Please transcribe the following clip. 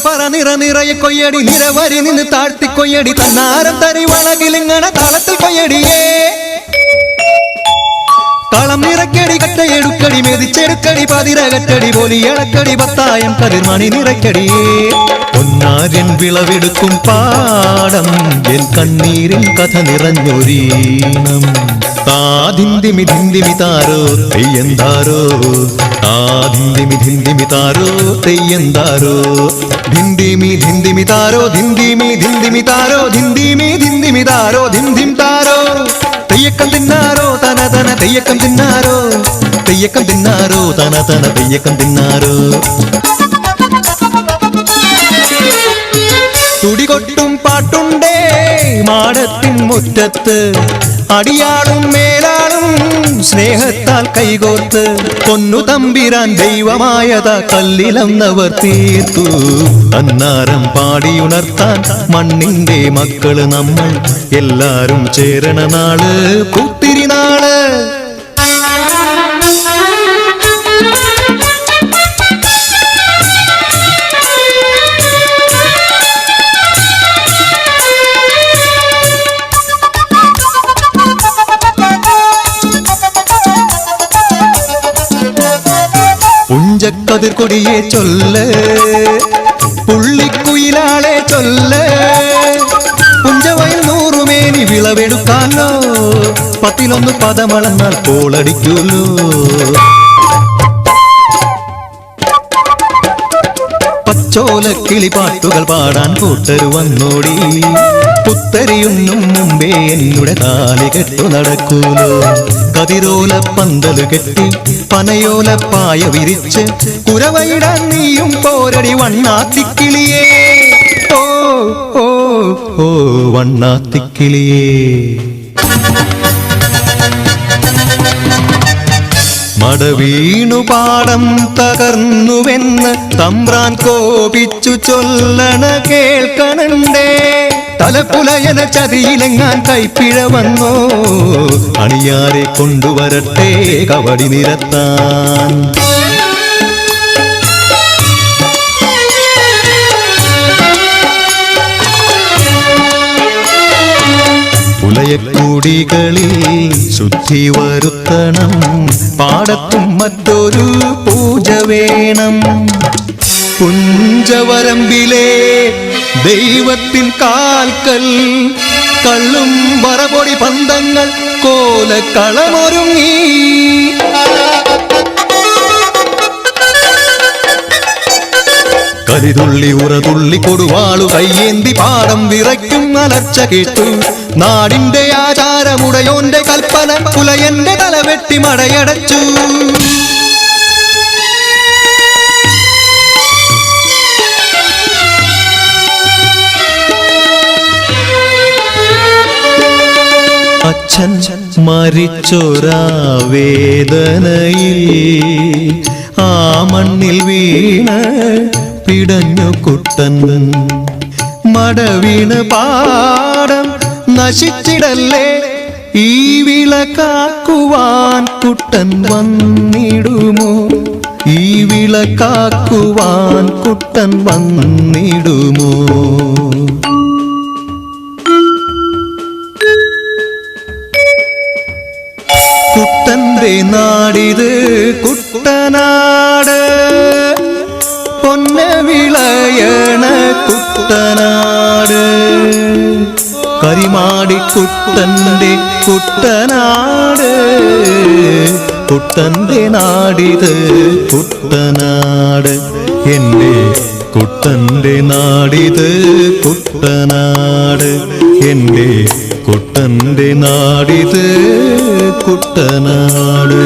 പറ നിറ നിറയെ കൊയ്യടി നിരവരി നിന്ന് താഴ്ത്തി കൊയ്യടി തന്നാരം തരി വളകിലിങ്ങണ താളത്തിൽ കൊയ്യടിയേ താളം നിറക്കടി കട്ടയെടുക്കടി മെതിച്ചെടുക്കടി പതിരകറ്റടി പോലി ഇളക്കടി പത്തായം കതിർമണി നിറയ്ക്കടിയേ പൊന്നാര്യൻ വിളവെടുക്കും പാടം എൻ കണ്ണീരിൻ കഥ നിറഞ്ഞൊരീണം താധിന്തിമി ധിന്തിമി താരോ തെയ്യന്താരോ താധിന്തിമി ധിന്തിമി താരോ തെയ്യന്താരോ ധിന്തിമി ധിന്തിമി താരോ ധിന്തിമി ധിന്തിമി താരോ ധിന്തിമി ധിന്തിമി താരോ ധിന്തിം താരോ തെയ്യക്കം തിന്നാരോ തന തന തെയ്യക്കം തിന്നാരോ തെയ്യക്കം തിന്നാരോ തന തന തെയ്യക്കം തിന്നാരോ തുടികൊട്ടും പാട്ടുണ്ടേ മാടത്തിൻ മുറ്റത്ത് അടിയാളും മേലാളും സ്നേഹത്താൽ കൈകോർത്ത് പൊന്നു തമ്പിരാൻ ദൈവമായതാ കല്ലിലന്നവർ തീർത്തു അന്നാരം പാടിയുണർത്താൻ മണ്ണിന്റെ മക്കള് നമ്മൾ എല്ലാരും ചേരണ നാള് പുത്തിരി നാള് പുഞ്ചക്കതിർക്കൊടിയെ ചൊല്ല് പുള്ളിക്കുയിലാളെ ചൊല്ല് പുഞ്ചവയിൽ നൂറുമേനി വിളവെടുക്കാനോ പത്തിലൊന്ന് പദമളന്നാൽ കോളടിക്കൂലോ പച്ചോല കിളിപ്പാട്ടുകൾ പാടാൻ കൂട്ടരു വന്നോടി പുത്തരിയുന്നും മുമ്പേ എന്നുടെ താലി കെട്ടു നടക്കൂലോ കതിരോല പന്തല് കെട്ടി പനയോല പായ വിരിച്ച് കുരവയിടാൻ നീയും പോരടി വണ്ണാത്തിക്കിളിയേ ഓ ഓ ഓ വണ്ണാത്തിക്കിളിയേ മടവീണു പാടം തകർന്നുവെന്ന് തമ്പ്രാൻ കോപിച്ചു ചൊല്ലണ കേൾക്കണണ്ടേ തലപ്പുലയന ചതിയിലെങ്ങാൻ കൈപ്പിഴ വന്നോ അണിയാരെ കൊണ്ടുവരട്ടെ കവടി നിരത്താൻ പുലയക്കൂടികളിൽ ശുദ്ധി വരുത്തണം പാടത്തും മറ്റൊരു പൂജ വേണം പുഞ്ചവരമ്പിലെ ദൈവത്തിൻ കാൽക്കൽ കള്ളും വറപൊടി പന്തങ്ങൾ കോലക്കളമൊരുങ്ങി കരിതുള്ളി ഉറതുള്ളി കൊടുവാളു കയ്യേന്തി പാടം വിറയ്ക്കും അലർച്ച കേട്ടു നാടിന്റെ ആചാരമുടയോന്റെ കൽപ്പന പുലയന്റെ തലവെട്ടി മടയടച്ചു അച്ഛൻ മരിച്ചൊരാ വേദനയിൽ ആ മണ്ണിൽ വീണ് പിടഞ്ഞു കുട്ടൻ മടവീണ് പാടം നശിച്ചിടല്ലേ ഈ വിളക്കാക്കുവാൻ കുട്ടൻ വന്നിടുമോ ഈ വിളക്കാക്കുവാൻ കുട്ടൻ വന്നിടുമോ കുട്ടന്റെ നാടിത് കുട്ടനാട് പൊന്ന വിളയണ കുട്ടനാട് കരിമാടി കുട്ടന്റെ കുട്ടനാട് കുട്ടന്റെ നാടിത് കുട്ടനാട് എൻ്റെ കുട്ടന്റെ നാടിത് കുട്ടനാട് എൻ്റെ കുട്ടന്റെ നാടിത് കുട്ടനാട്